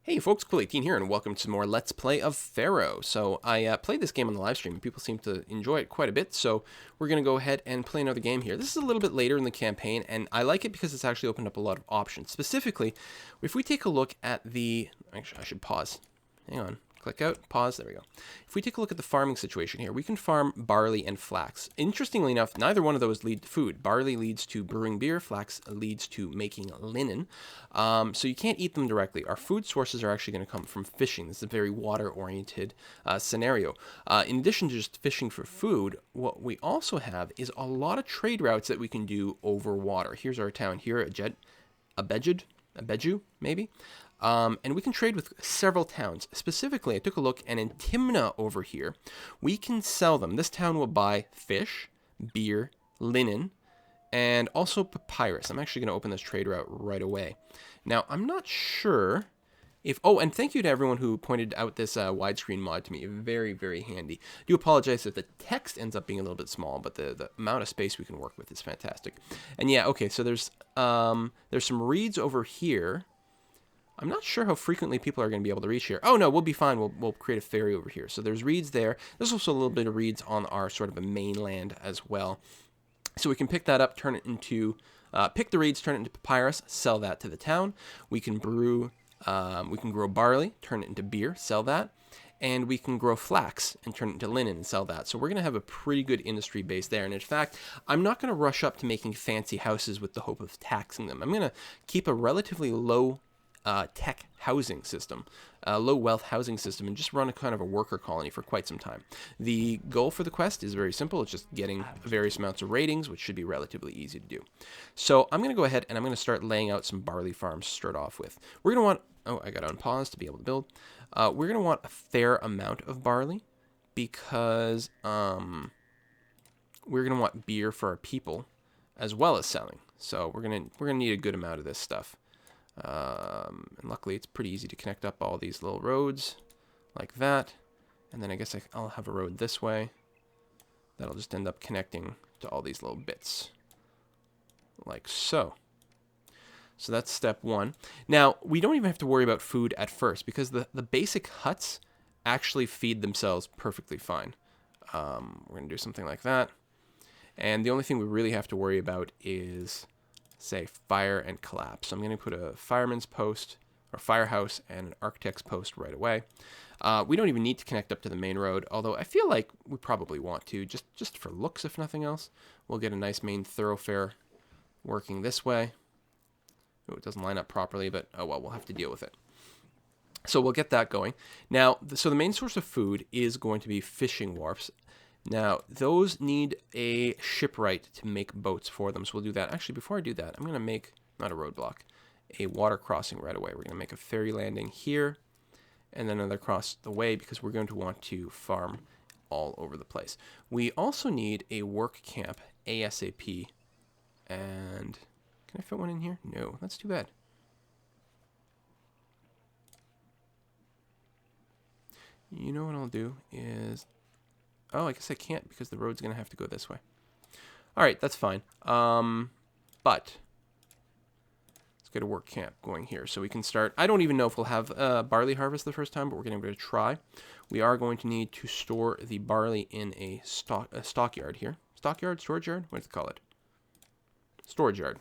Hey folks, Cool18 here, and welcome to some more Let's Play of Pharaoh. So I played this game on the live stream, and people seem to enjoy it quite a bit, so we're going to go ahead and play another game here. This is a little bit later in the campaign, and I like it because it's actually opened up a lot of options. Specifically, if we take a look at the... Actually, I should pause. Hang on. Click out, pause, there we go. If we take a look at the farming situation here, we can farm barley and flax. Interestingly enough, neither one of those lead to food. Barley leads to brewing beer, flax leads to making linen. So you can't eat them directly. Our food sources are actually going to come from fishing. This is a very water-oriented scenario. In addition to just fishing for food, what we also have is a lot of trade routes that we can do over water. Here's our town here, Abedju, maybe? And we can trade with several towns. Specifically, I took a look, and in Timna over here, we can sell them. This town will buy fish, beer, linen, and also papyrus. I'm actually going to open this trade route right away. Now, I'm not sure if... Oh, and thank you to everyone who pointed out this widescreen mod to me. Very, very handy. I do apologize if the text ends up being a little bit small, but the amount of space we can work with is fantastic. And yeah, okay, so there's some reeds over here. I'm not sure how frequently people are going to be able to reach here. Oh, no, we'll be fine. We'll create a ferry over here. So there's reeds there. There's also a little bit of reeds on our sort of a mainland as well. So we can pick that up, turn it into... pick the reeds, turn it into papyrus, sell that to the town. We can brew... we can grow barley, turn it into beer, sell that. And we can grow flax and turn it into linen and sell that. So we're going to have a pretty good industry base there. And in fact, I'm not going to rush up to making fancy houses with the hope of taxing them. I'm going to keep a relatively low... tech housing system, low wealth housing system, and just run a kind of a worker colony for quite some time. The goal for the quest is very simple. It's just getting various amounts of ratings, which should be relatively easy to do. So I'm going to go ahead and I'm going to start laying out some barley farms to start off with. We're going to want... Oh, I got to unpause to be able to build. We're going to want a fair amount of barley because we're going to want beer for our people as well as selling. So we're going to need a good amount of this stuff. And luckily it's pretty easy to connect up all these little roads like that, and then I guess I'll have a road this way that'll just end up connecting to all these little bits like so. So that's step one. Now we don't even have to worry about food at first because the basic huts actually feed themselves perfectly fine. We're gonna do something like that, and the only thing we really have to worry about is, say, fire and collapse. So I'm going to put a fireman's post or firehouse and an architect's post right away. We don't even need to connect up to the main road, although I feel like we probably want to, just for looks, if nothing else. We'll get a nice main thoroughfare working this way. Oh, it doesn't line up properly, but oh well, we'll have to deal with it. So we'll get that going. Now, so the main source of food is going to be fishing wharfs. Now, those need a shipwright to make boats for them, so we'll do that. Actually, before I do that, I'm going to make, not a roadblock, a water crossing right away. We're going to make a ferry landing here, and then another across the way, because we're going to want to farm all over the place. We also need a work camp ASAP, and can I fit one in here? No, that's too bad. You know what I'll do is... Oh, I guess I can't because the road's going to have to go this way. All right, that's fine. But let's get a work camp going here so we can start. I don't even know if we'll have barley harvest the first time, but we're going to try. We are going to need to store the barley in a stockyard here. Stockyard? Storage yard? What do they call it? Storage yard.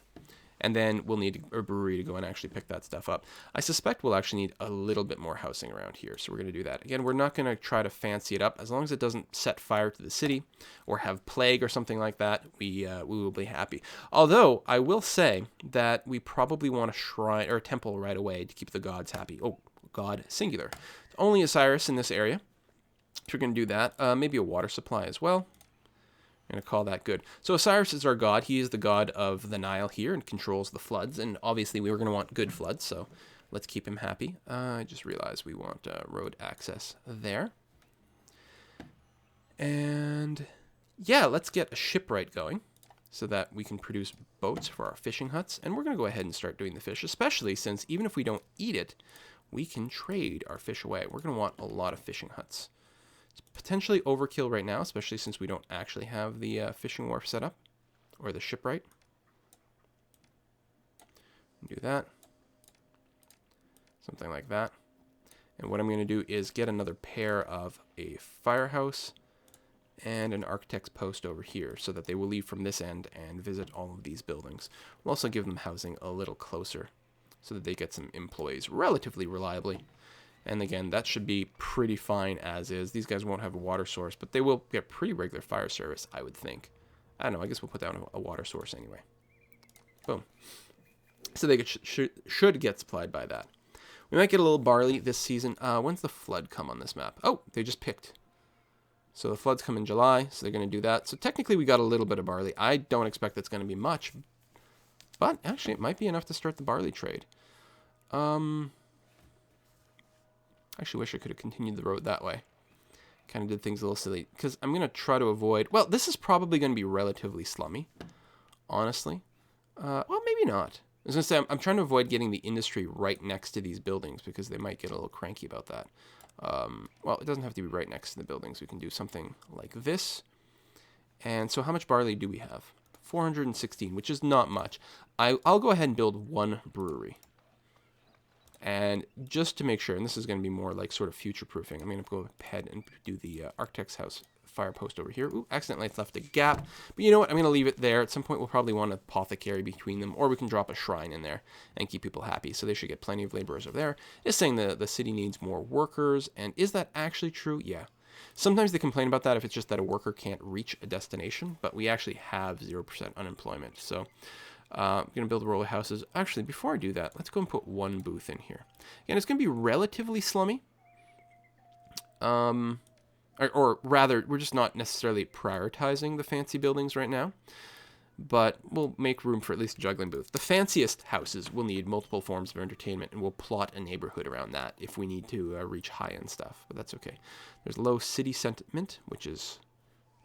And then we'll need a brewery to go and actually pick that stuff up. I suspect we'll actually need a little bit more housing around here, so we're going to do that. Again, we're not going to try to fancy it up. As long as it doesn't set fire to the city or have plague or something like that, we will be happy. Although, I will say that we probably want a shrine or a temple right away to keep the gods happy. Oh, god, singular. Only Osiris in this area. So we're going to do that. Maybe a water supply as well. I'm going to call that good. So Osiris is our god. He is the god of the Nile here and controls the floods. And obviously we were going to want good floods, so let's keep him happy. I just realized we want road access there. And yeah, let's get a shipwright going so that we can produce boats for our fishing huts. And we're going to go ahead and start doing the fish, especially since even if we don't eat it, we can trade our fish away. We're going to want a lot of fishing huts. It's potentially overkill right now, especially since we don't actually have the fishing wharf set up, or the shipwright. Do that. Something like that. And what I'm going to do is get another pair of a firehouse and an architect's post over here so that they will leave from this end and visit all of these buildings. We'll also give them housing a little closer so that they get some employees relatively reliably. And again, that should be pretty fine as is. These guys won't have a water source, but they will get pretty regular fire service, I would think. I don't know, I guess we'll put down a water source anyway. Boom. So they should get supplied by that. We might get a little barley this season. When's the flood come on this map? Oh, they just picked. So the floods come in July, so they're going to do that. So technically we got a little bit of barley. I don't expect that's going to be much, but actually it might be enough to start the barley trade. I actually wish I could have continued the road that way. Kind of did things a little silly, because I'm going to try to avoid... Well, this is probably going to be relatively slummy, honestly. Well, maybe not. I was going to say, I'm trying to avoid getting the industry right next to these buildings, because they might get a little cranky about that. Well, it doesn't have to be right next to the buildings. We can do something like this. And so how much barley do we have? 416, which is not much. I'll go ahead and build one brewery. And just to make sure, and this is going to be more like sort of future-proofing, I'm going to go ahead and do the architect's house fire post over here. Ooh, accidentally it's left a gap. But you know what? I'm going to leave it there. At some point, we'll probably want an apothecary between them, or we can drop a shrine in there and keep people happy. So they should get plenty of laborers over there. It's saying the city needs more workers. And is that actually true? Yeah. Sometimes they complain about that if it's just that a worker can't reach a destination, but we actually have 0% unemployment. So I'm going to build row of houses. Actually, before I do that, let's go and put one booth in here. Again, it's going to be relatively slummy. Or rather, we're just not necessarily prioritizing the fancy buildings right now. But we'll make room for at least a juggling booth. The fanciest houses will need multiple forms of entertainment, and we'll plot a neighborhood around that if we need to reach high-end stuff. But that's okay. There's low city sentiment, which is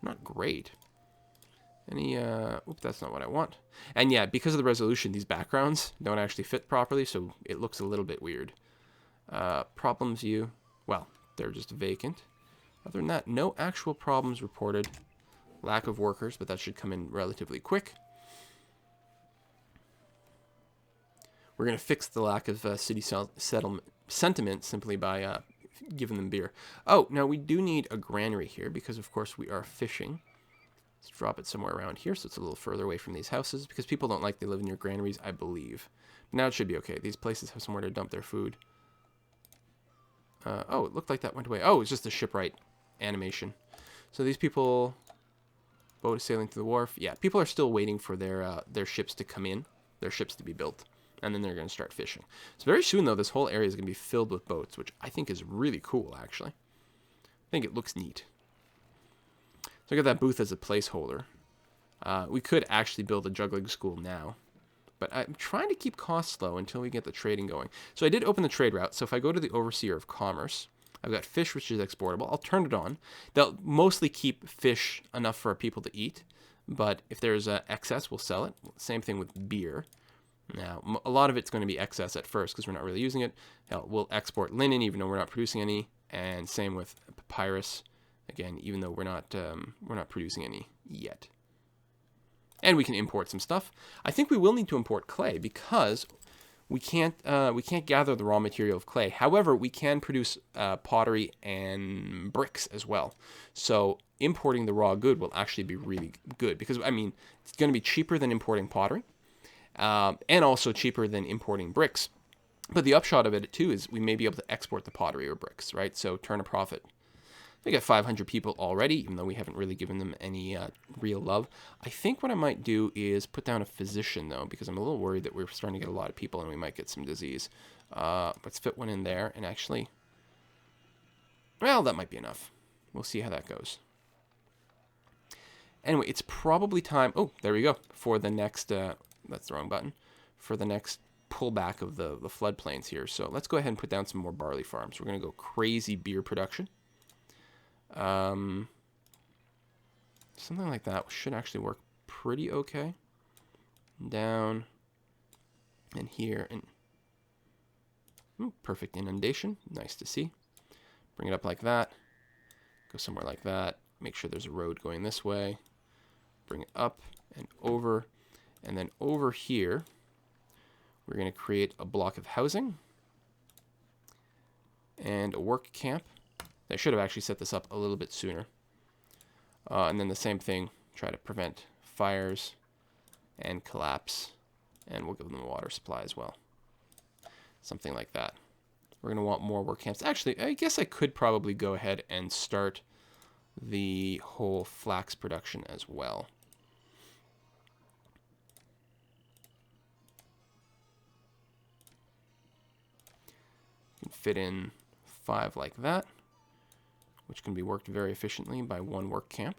not great. Oops, that's not what I want. And yeah, because of the resolution, these backgrounds don't actually fit properly, so it looks a little bit weird. Problems view. Well, they're just vacant. Other than that, no actual problems reported. Lack of workers, but that should come in relatively quick. We're going to fix the lack of city settlement sentiment simply by giving them beer. Oh, now we do need a granary here because, of course, we are fishing. Let's drop it somewhere around here so it's a little further away from these houses because people don't like they live near granaries, I believe. Now it should be okay. These places have somewhere to dump their food. Oh, it looked like that went away. Oh, it's just a shipwright animation. So these people... Boat is sailing to the wharf. Yeah, people are still waiting for their ships to come in, their ships to be built, and then they're going to start fishing. So very soon, though, this whole area is going to be filled with boats, which I think is really cool, actually. I think it looks neat. So I got that booth as a placeholder. We could actually build a juggling school now, but I'm trying to keep costs low until we get the trading going. So I did open the trade route. So if I go to the Overseer of Commerce, I've got fish, which is exportable. I'll turn it on. They'll mostly keep fish enough for our people to eat, but if there's excess, we'll sell it. Same thing with beer. Now, a lot of it's going to be excess at first because we're not really using it. Hell, we'll export linen even though we're not producing any, and same with papyrus. Again, even though we're not producing any yet. And we can import some stuff. I think we will need to import clay because we can't gather the raw material of clay. However, we can produce pottery and bricks as well. So importing the raw good will actually be really good because, I mean, it's going to be cheaper than importing pottery and also cheaper than importing bricks. But the upshot of it, too, is we may be able to export the pottery or bricks, right? So turn a profit. We got 500 people already, even though we haven't really given them any real love. I think what I might do is put down a physician, though, because I'm a little worried that we're starting to get a lot of people and we might get some disease. Let's fit one in there, and actually, well, that might be enough. We'll see how that goes. Anyway, it's probably time... Oh, there we go. For the next... that's the wrong button. For the next pullback of the floodplains here. So let's go ahead and put down some more barley farms. We're going to go crazy beer production. Something like that should actually work pretty okay. Down and here and perfect inundation. Nice to see. Bring it up like that. Go somewhere like that. Make sure there's a road going this way. Bring it up and over. And then over here, we're going to create a block of housing. and a work camp. I should have actually set this up a little bit sooner. And then the same thing, try to prevent fires and collapse. And we'll give them a water supply as well. Something like that. We're going to want more work camps. Actually, I guess I could probably go ahead and start the whole flax production as well. You can fit in 5 like that, which can be worked very efficiently by 1 work camp.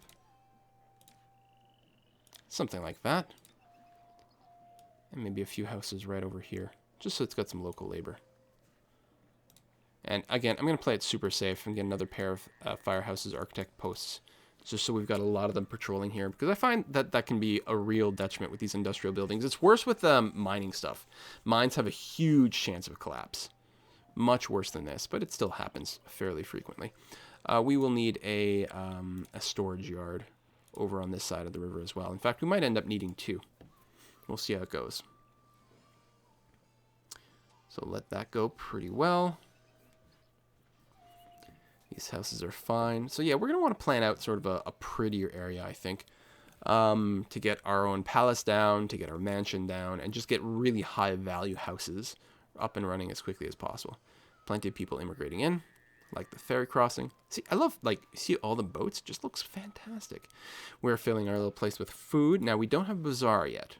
Something like that. And maybe a few houses right over here, just so it's got some local labor. And again, I'm going to play it super safe and get another pair of firehouses architect posts, just so we've got a lot of them patrolling here, because I find that that can be a real detriment with these industrial buildings. It's worse with mining stuff. Mines have a huge chance of collapse. Much worse than this, but it still happens fairly frequently. We will need a storage yard over on this side of the river as well. In fact, we might end up needing 2. We'll see how it goes. So let that go pretty well. These houses are fine. So yeah, we're going to want to plan out sort of a prettier area, I think, to get our own palace down, to get our mansion down, and just get really high value houses up and running as quickly as possible. Plenty of people immigrating in, like the ferry crossing. See, I love, like, see all the boats? It just looks fantastic. We're filling our little place with food. Now, we don't have a bazaar yet,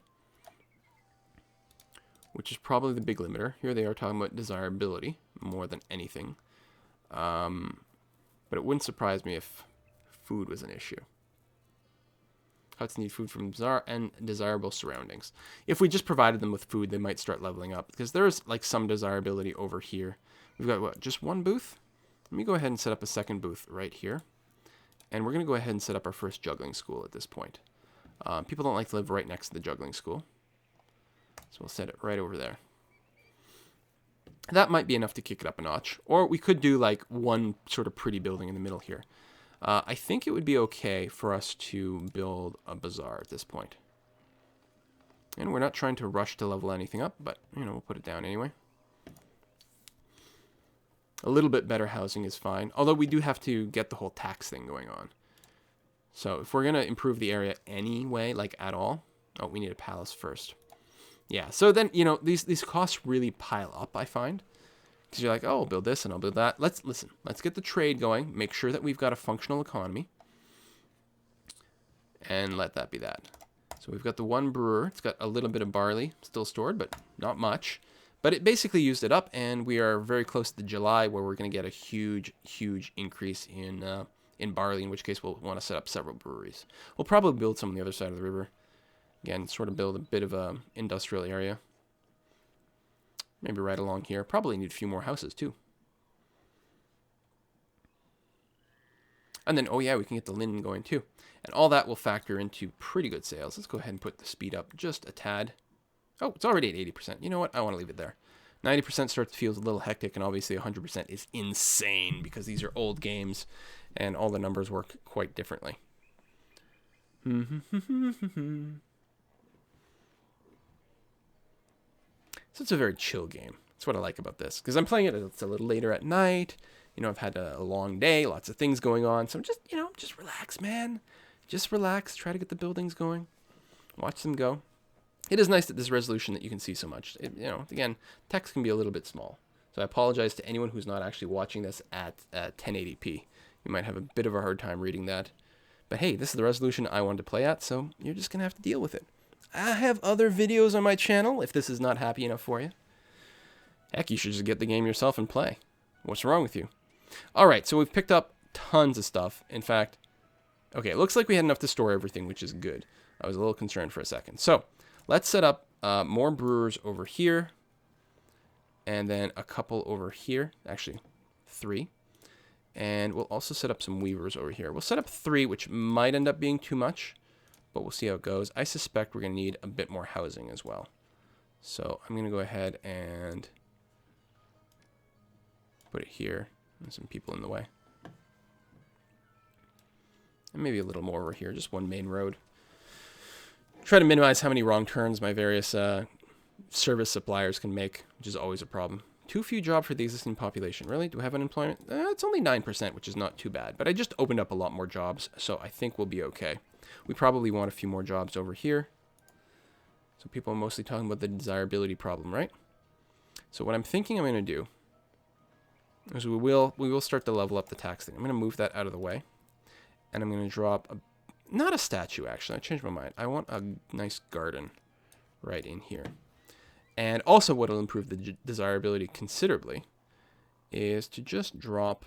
which is probably the big limiter. Here they are talking about desirability more than anything. But it wouldn't surprise me if food was an issue. Huts need food from bazaar and desirable surroundings. If we just provided them with food, they might start leveling up, because there's like some desirability over here. We've got what, just 1 booth? Let me go ahead and set up a 2nd booth right here. And we're going to go ahead and set up our first juggling school at this point. People don't like to live right next to the juggling school, so we'll set it right over there. That might be enough to kick it up a notch. Or we could do like 1 sort of pretty building in the middle here. I think it would be okay for us to build a bazaar at this point. And we're not trying to rush to level anything up, but, you know, we'll put it down anyway. A little bit better housing is fine, although we do have to get the whole tax thing going on. So if we're going to improve the area anyway, like at all, oh, we need a palace first. Yeah, so then, you know, these costs really pile up, I find. Because you're like, oh, I'll build this and I'll build that. Let's get the trade going. Make sure that we've got a functional economy. And let that be that. So we've got the 1 brewer. It's got a little bit of barley still stored, but not much. But it basically used it up, and we are very close to July, where we're going to get a huge, huge increase in barley, in which case we'll want to set up several breweries. We'll probably build some on the other side of the river. Again, sort of build a bit of a industrial area. Maybe right along here. Probably need a few more houses, too. And then, oh yeah, we can get the linen going, too. And all that will factor into pretty good sales. Let's go ahead and put the speed up just a tad. Oh, it's already at 80%. You know what? I want to leave it there. 90% starts to feel a little hectic, and obviously 100% is insane because these are old games and all the numbers work quite differently. So it's a very chill game. That's what I like about this, because I'm playing it, it's a little later at night. You know, I've had a long day, lots of things going on. So I'm just, you know, just relax, man. Just relax. Try to get the buildings going. Watch them go. It is nice at this resolution that you can see so much. You know, again, text can be a little bit small. So I apologize to anyone who's not actually watching this at 1080p. You might have a bit of a hard time reading that. But hey, this is the resolution I wanted to play at, so you're just going to have to deal with it. I have other videos on my channel if this is not happy enough for you. Heck, you should just get the game yourself and play. What's wrong with you? All right, so we've picked up tons of stuff. In fact, okay, it looks like we had enough to store everything, which is good. I was a little concerned for a second. So let's set up more brewers over here, and then a couple over here. Actually, 3. And we'll also set up some weavers over here. We'll set up 3, which might end up being too much, but we'll see how it goes. I suspect we're going to need a bit more housing as well. So I'm going to go ahead and put it here. There's some people in the way. And maybe a little more over here, just one main road. Try to minimize how many wrong turns my various service suppliers can make, which is always a problem. Too few jobs for the existing population. Really? Do we have unemployment? It's only 9%, which is not too bad. But I just opened up a lot more jobs, so I think we'll be okay. We probably want a few more jobs over here. So people are mostly talking about the desirability problem, right? So what I'm thinking I'm going to do is we will start to level up the tax thing. I'm going to move that out of the way. And I'm going to drop not a statue, actually. I changed my mind. I want a nice garden right in here. And also what will improve the desirability considerably is to just drop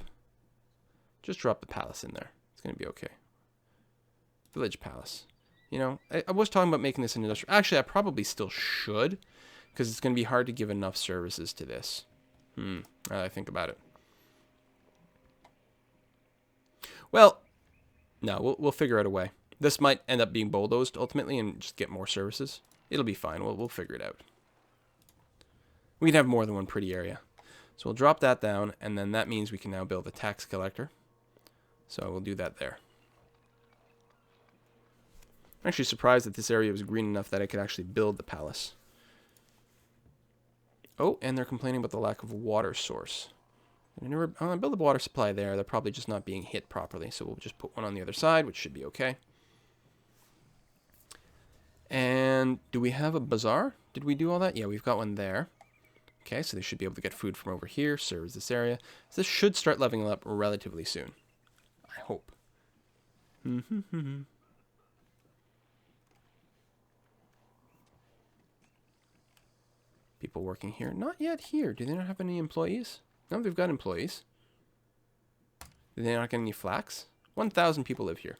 the palace in there. It's going to be okay. Village palace. You know, I was talking about making this an industrial. Actually, I probably still should, because it's going to be hard to give enough services to this. Now that I think about it. Well, no, we'll figure out a way. This might end up being bulldozed ultimately and just get more services. It'll be fine. We'll figure it out. We can have more than one pretty area. So we'll drop that down, and then that means we can now build a tax collector. So we'll do that there. I'm actually surprised that this area was green enough that I could actually build the palace. Oh, and they're complaining about the lack of water source. I build a water supply there. They're probably just not being hit properly. So we'll just put one on the other side, which should be okay. And do we have a bazaar? Did we do all that? Yeah, we've got one there. Okay, so they should be able to get food from over here, serves this area. So this should start leveling up relatively soon. I hope. People working here. Not yet here. Do they not have any employees? No, they've got employees. Do they not get any flax? 1,000 people live here.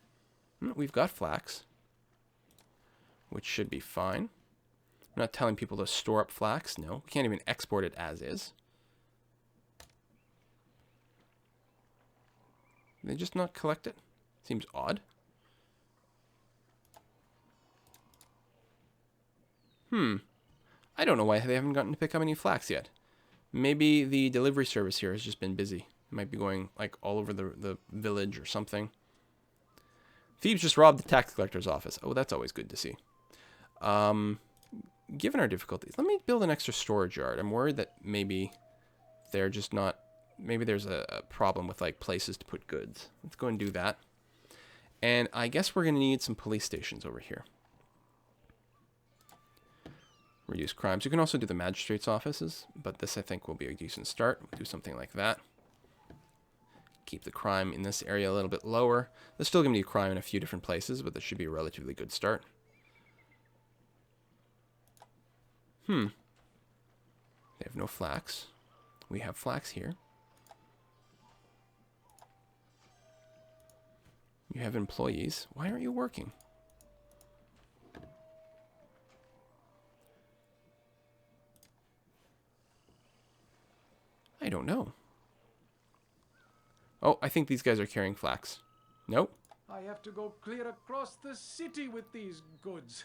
We've got flax, which should be fine. I'm not telling people to store up flax. No, we can't even export it as is. They just not collect it? Seems odd. I don't know why they haven't gotten to pick up any flax yet. Maybe the delivery service here has just been busy. It might be going like all over the village or something. Thieves just robbed the tax collector's office. Oh, that's always good to see. Given our difficulties, let me build an extra storage yard. I'm worried that maybe they're just not... Maybe there's a problem with like places to put goods. Let's go and do that. And I guess we're going to need some police stations over here. Reduce crimes. You can also do the magistrate's offices, but this I think will be a decent start. We'll do something like that. Keep the crime in this area a little bit lower. There's still going to be crime in a few different places, but this should be a relatively good start. They have no flax. We have flax here. You have employees. Why aren't you working? I don't know. Oh, I think these guys are carrying flax. Nope. I have to go clear across the city with these goods.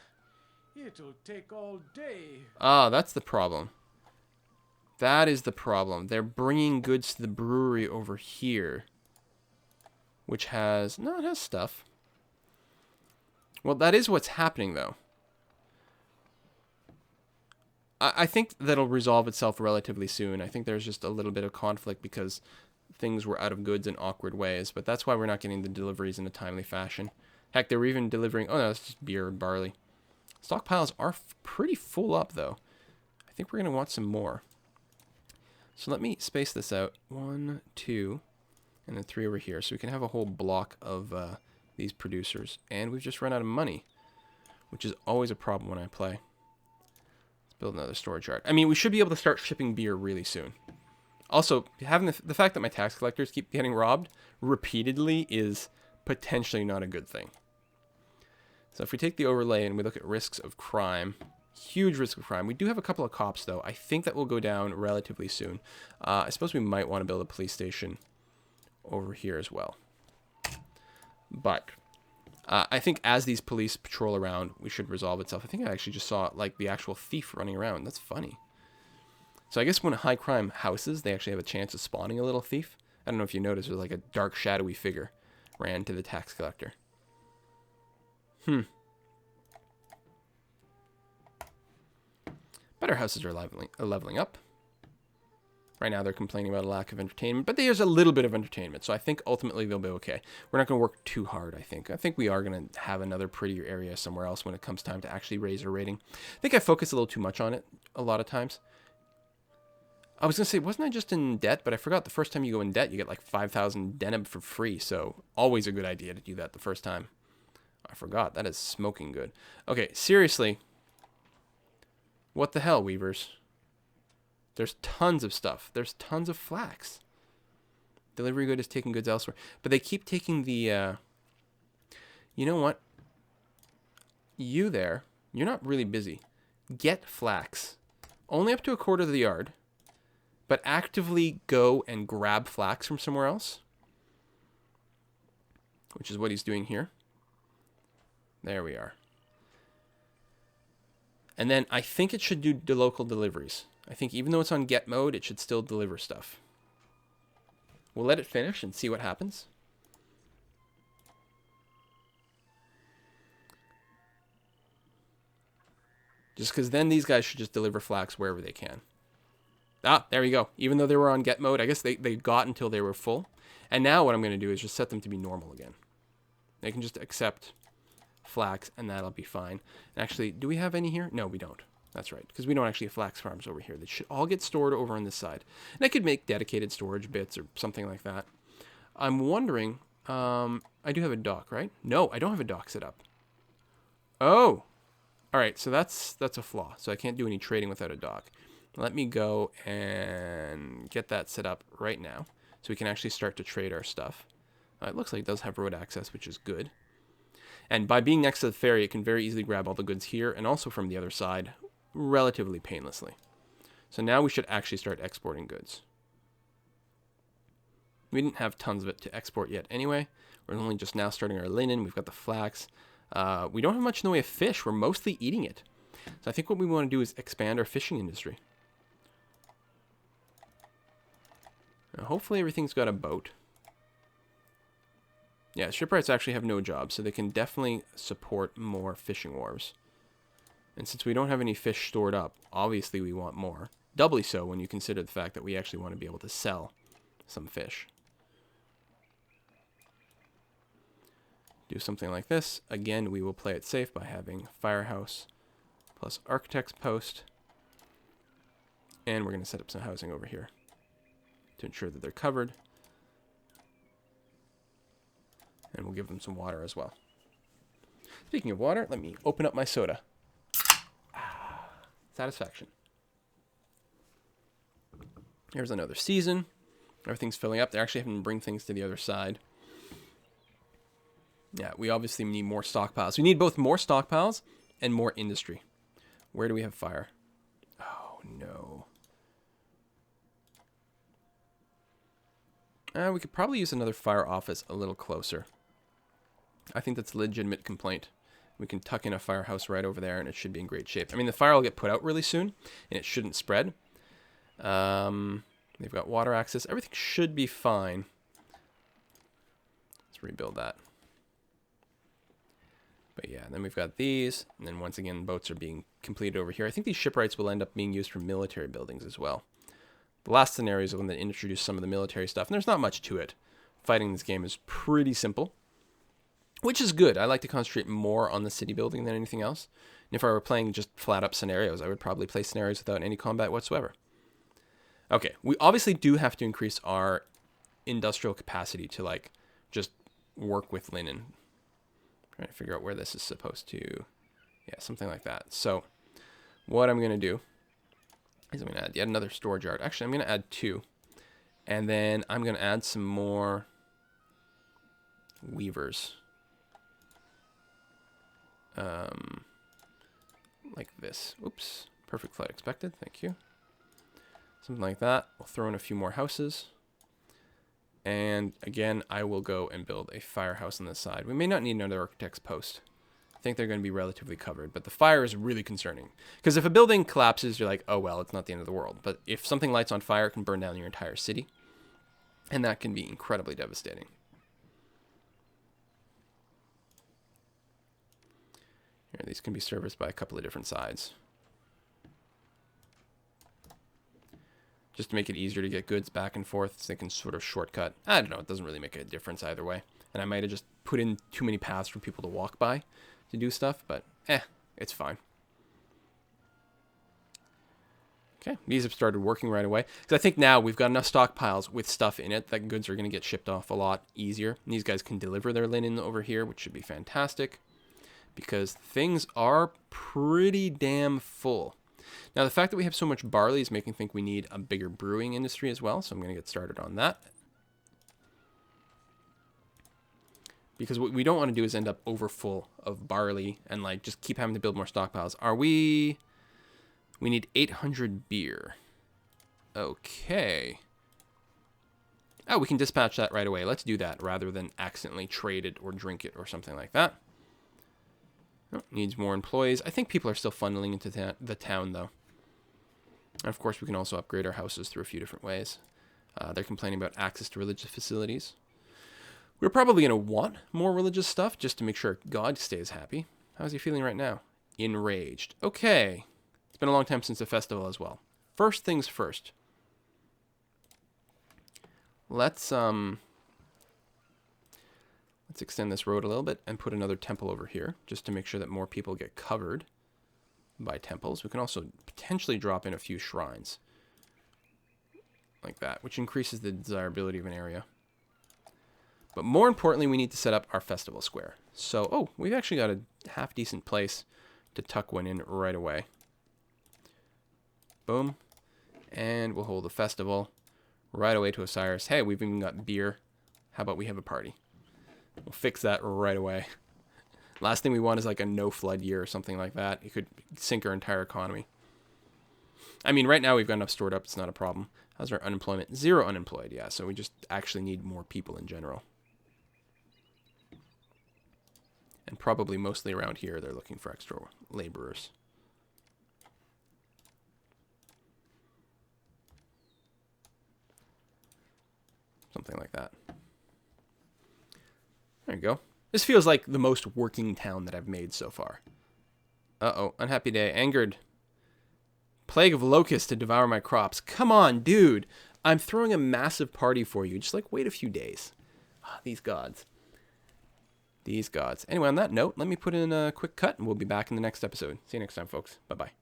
It'll take all day. Ah, that's the problem. That is the problem. They're bringing goods to the brewery over here. Which has... No, it has stuff. Well, that is what's happening, though. I think that'll resolve itself relatively soon. I think there's just a little bit of conflict because things were out of goods in awkward ways. But that's why we're not getting the deliveries in a timely fashion. Heck, they were even delivering... Oh, no, it's just beer and barley. Stockpiles are pretty full up, though. I think we're going to want some more. So let me space this out. 1, 2, and then 3 over here. So we can have a whole block of these producers. And we've just run out of money, which is always a problem when I play. Build another storage yard. I mean, we should be able to start shipping beer really soon. Also, having the fact that my tax collectors keep getting robbed repeatedly is potentially not a good thing. So if we take the overlay and we look at risks of crime, huge risk of crime. We do have a couple of cops, though. I think that will go down relatively soon. I suppose we might want to build a police station over here as well. But... I think as these police patrol around, we should resolve itself. I think I actually just saw, like, the actual thief running around. That's funny. So I guess when high crime houses, they actually have a chance of spawning a little thief. I don't know if you noticed, there's like a dark, shadowy figure ran to the tax collector. But our houses are leveling up. Right now they're complaining about a lack of entertainment, but there's a little bit of entertainment, so I think ultimately they'll be okay. We're not going to work too hard, I think. I think we are going to have another prettier area somewhere else when it comes time to actually raise our rating. I think I focus a little too much on it a lot of times. I was going to say, wasn't I just in debt? But I forgot the first time you go in debt, you get like 5,000 deneb for free, so always a good idea to do that the first time. I forgot. That is smoking good. Okay, seriously. What the hell, weavers? There's tons of stuff. There's tons of flax. Delivery good is taking goods elsewhere. But they keep taking the... You know what? You there, you're not really busy. Get flax. Only up to a quarter of the yard. But actively go and grab flax from somewhere else. Which is what he's doing here. There we are. And then I think it should do the local deliveries. I think even though it's on get mode, it should still deliver stuff. We'll let it finish and see what happens. Just because then these guys should just deliver flax wherever they can. Ah, there we go. Even though they were on get mode, I guess they got until they were full. And now what I'm going to do is just set them to be normal again. They can just accept flax and that'll be fine. And actually, do we have any here? No, we don't. That's right, because we don't actually have flax farms over here. They should all get stored over on this side. And I could make dedicated storage bits or something like that. I'm wondering, I do have a dock, right? No, I don't have a dock set up. Oh, all right, so that's a flaw. So I can't do any trading without a dock. Let me go and get that set up right now so we can actually start to trade our stuff. It looks like it does have road access, which is good. And by being next to the ferry, it can very easily grab all the goods here and also from the other side relatively painlessly. So now we should actually start exporting goods. We didn't have tons of it to export yet anyway. We're only just now starting our linen. We've got the flax. We don't have much in the way of fish. We're mostly eating it. So I think what we want to do is expand our fishing industry. Now, hopefully everything's got a boat. Yeah, shipwrights actually have no job, so they can definitely support more fishing wharves. And since we don't have any fish stored up, obviously we want more. Doubly so when you consider the fact that we actually want to be able to sell some fish. Do something like this. Again, we will play it safe by having firehouse plus architect's post. And we're going to set up some housing over here to ensure that they're covered. And we'll give them some water as well. Speaking of water, let me open up my soda. Satisfaction. Here's another season. Everything's filling up. They're actually having to bring things to the other side. Yeah, we obviously need more stockpiles. We need both more stockpiles and more industry. Where do we have fire? Oh, no. We could probably use another fire office a little closer. I think that's a legitimate complaint. We can tuck in a firehouse right over there and it should be in great shape. I mean, the fire will get put out really soon and it shouldn't spread. They've got water access. Everything should be fine. Let's rebuild that. But yeah, then we've got these. And then once again, boats are being completed over here. I think these shipwrights will end up being used for military buildings as well. The last scenario is when they introduce some of the military stuff. And there's not much to it. Fighting this game is pretty simple. Which is good. I like to concentrate more on the city building than anything else. And if I were playing just flat up scenarios, I would probably play scenarios without any combat whatsoever. Okay, we obviously do have to increase our industrial capacity to like just work with linen. I'm trying to figure out where this is supposed to, yeah, something like that. So what I'm going to do is I'm going to add yet another storage yard. Actually, I'm going to add 2. And then I'm going to add some more weavers. Like this. Oops. Perfect flight expected. Thank you. Something like that. We'll throw in a few more houses. And again, I will go and build a firehouse on this side. We may not need another architect's post. I think they're going to be relatively covered. But the fire is really concerning. Because if a building collapses, you're like, oh, well, it's not the end of the world. But if something lights on fire, it can burn down your entire city. And that can be incredibly devastating. Here, these can be serviced by a couple of different sides. just to make it easier to get goods back and forth so they can sort of shortcut. I don't know. It doesn't really make a difference either way. And I might have just put in too many paths for people to walk by to do stuff, but it's fine. Okay, these have started working right away. Because I think now we've got enough stockpiles with stuff in it that goods are going to get shipped off a lot easier. And these guys can deliver their linen over here, which should be fantastic. Because things are pretty damn full. Now, the fact that we have so much barley is making me think we need a bigger brewing industry as well. So I'm going to get started on that. Because what we don't want to do is end up over full of barley and like just keep having to build more stockpiles. We need 800 beer. Okay. Oh, we can dispatch that right away. Let's do that rather than accidentally trade it or drink it or something like that. Oh, needs more employees. I think people are still funneling into the town, though. And of course, we can also upgrade our houses through a few different ways. They're complaining about access to religious facilities. We're probably going to want more religious stuff just to make sure God stays happy. How's he feeling right now? Enraged. Okay. It's been a long time since the festival as well. First things first. Let's extend this road a little bit and put another temple over here just to make sure that more people get covered by temples. We can also potentially drop in a few shrines like that, which increases the desirability of an area. But more importantly, we need to set up our festival square. So, we've actually got a half decent place to tuck one in right away. Boom. And we'll hold a festival right away to Osiris. Hey, we've even got beer. How about we have a party? We'll fix that right away. Last thing we want is like a no flood year or something like that. It could sink our entire economy. I mean, right now we've got enough stored up. It's not a problem. How's our unemployment? 0 unemployed. Yeah, so we just actually need more people in general. And probably mostly around here, they're looking for extra laborers. Something like that. There you go. This feels like the most working town that I've made so far. Uh-oh. Unhappy day. Angered. Plague of locusts to devour my crops. Come on, dude. I'm throwing a massive party for you. Just like wait a few days. These gods. These gods. Anyway, on that note, let me put in a quick cut and we'll be back in the next episode. See you next time, folks. Bye-bye.